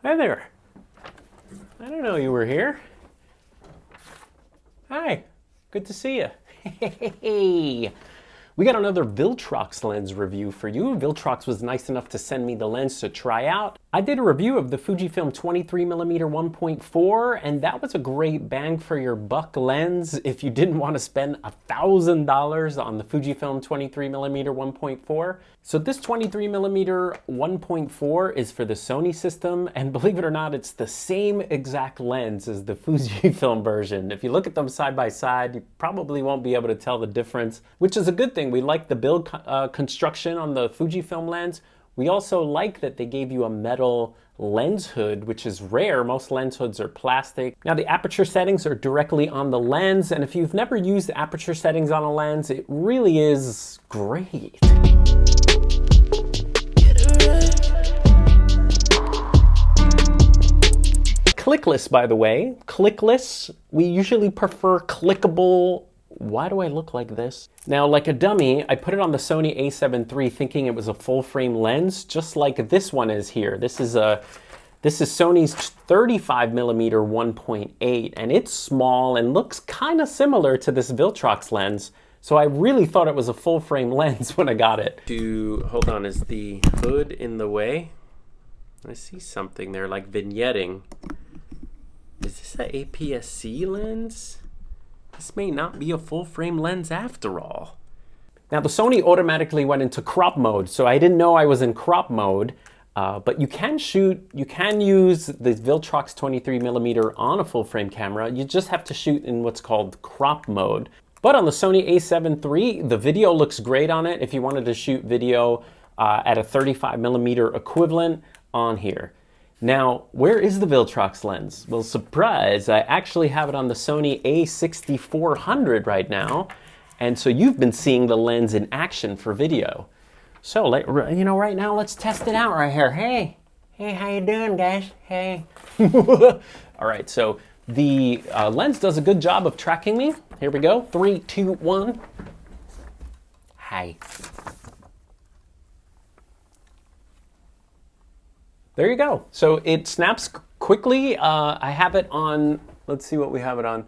Hi there. I didn't know you were here. Hi, good to see you. Hey, we got another Viltrox lens review for you. Viltrox was nice enough to send me the lens to try out. I did a review of the Fujifilm 23mm 1.4, and that was a great bang for your buck lens if you didn't want to spend $1,000 on the Fujifilm 23mm 1.4. So this 23mm 1.4 is for the Sony system, and believe it or not, it's the same exact lens as the Fujifilm version. If you look at them side by side, you probably won't be able to tell the difference, which is a good thing. We like the build construction on the Fujifilm lens. We also like that they gave you a metal lens hood, which is rare. Most lens hoods are plastic. Now the aperture settings are directly on the lens, and if you've never used the aperture settings on a lens, it really is great. Clickless, by the way. Clickless, we usually prefer clickable. Why do I look like this? Now, like a dummy, I put it on the Sony a7 III thinking it was a full frame lens, just like this one is here. This is Sony's 35mm 1.8, and it's small and looks kind of similar to this Viltrox lens. So I really thought it was a full frame lens when I got it. Hold on, is the hood in the way? I see something there like vignetting. Is this an APS-C lens? This may not be a full frame lens after all. Now the Sony automatically went into crop mode, so I didn't know I was in crop mode, but you can use the Viltrox 23mm on a full frame camera. You just have to shoot in what's called crop mode. But on the Sony a7 III, the video looks great on it if you wanted to shoot video at a 35mm equivalent on here. Now, where is the Viltrox lens? Well, surprise, I actually have it on the Sony a6400 right now. And so you've been seeing the lens in action for video. So, right now, let's test it out right here. Hey, how you doing, guys? Hey. All right, so the lens does a good job of tracking me. Here we go, 3, 2, 1. Hi. There you go. So it snaps quickly. I have it on, let's see what we have it on.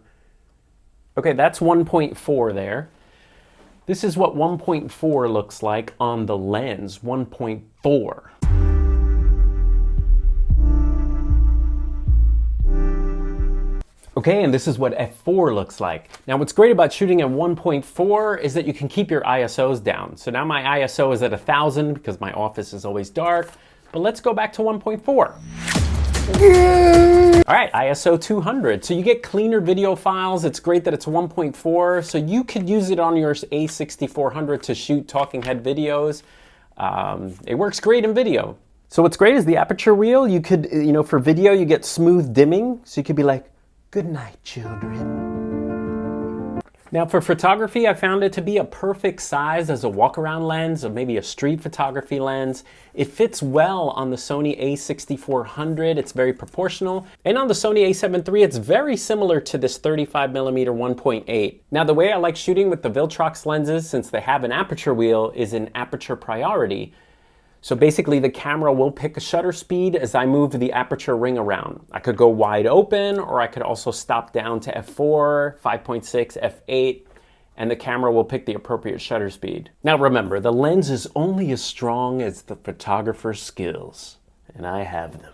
Okay, that's 1.4 there. This is what 1.4 looks like on the lens, 1.4. Okay, and this is what f4 looks like. Now what's great about shooting at 1.4 is that you can keep your ISOs down. So now my ISO is at 1000 because my office is always dark. But let's go back to 1.4. All right, ISO 200. So you get cleaner video files. It's great that it's 1.4. So you could use it on your a6400 to shoot talking head videos. It works great in video. So what's great is the aperture wheel. You could, for video, you get smooth dimming. So you could be like, good night, children. Now for photography, I found it to be a perfect size as a walk-around lens or maybe a street photography lens. It fits well on the Sony a6400, it's very proportional. And on the Sony a7 III, it's very similar to this 35mm 1.8. Now the way I like shooting with the Viltrox lenses, since they have an aperture wheel, is in aperture priority. So basically the camera will pick a shutter speed as I move the aperture ring around. I could go wide open, or I could also stop down to f4, 5.6, f8, and the camera will pick the appropriate shutter speed. Now remember, the lens is only as strong as the photographer's skills, and I have them.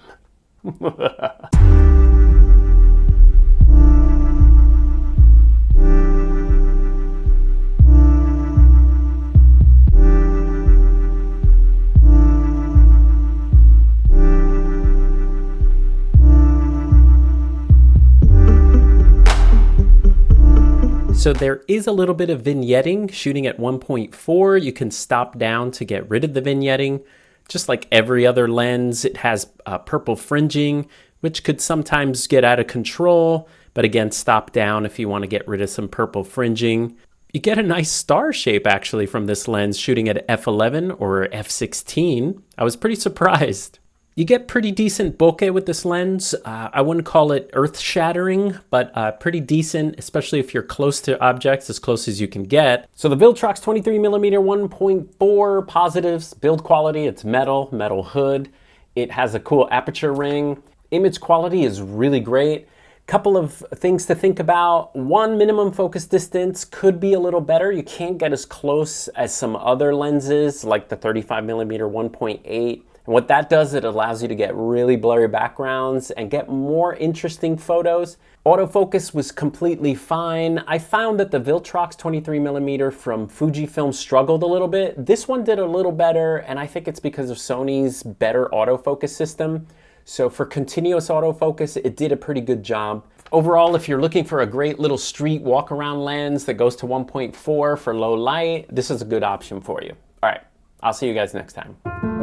So there is a little bit of vignetting shooting at 1.4. You can stop down to get rid of the vignetting. Just like every other lens, it has purple fringing, which could sometimes get out of control. But again, stop down if you want to get rid of some purple fringing. You get a nice star shape actually from this lens shooting at f11 or f16. I was pretty surprised. You get pretty decent bokeh with this lens. I wouldn't call it earth-shattering, but pretty decent, especially if you're close to objects, as close as you can get. So the Viltrox 23mm 1.4 positives, build quality, it's metal hood. It has a cool aperture ring. Image quality is really great. Couple of things to think about. One, minimum focus distance could be a little better. You can't get as close as some other lenses like the 35mm 1.8. And what that does, it allows you to get really blurry backgrounds and get more interesting photos. Autofocus was completely fine. I found that the Viltrox 23mm from Fujifilm struggled a little bit. This one did a little better, and I think it's because of Sony's better autofocus system. So for continuous autofocus, it did a pretty good job. Overall, if you're looking for a great little street walk-around lens that goes to 1.4 for low light, this is a good option for you. All right, I'll see you guys next time.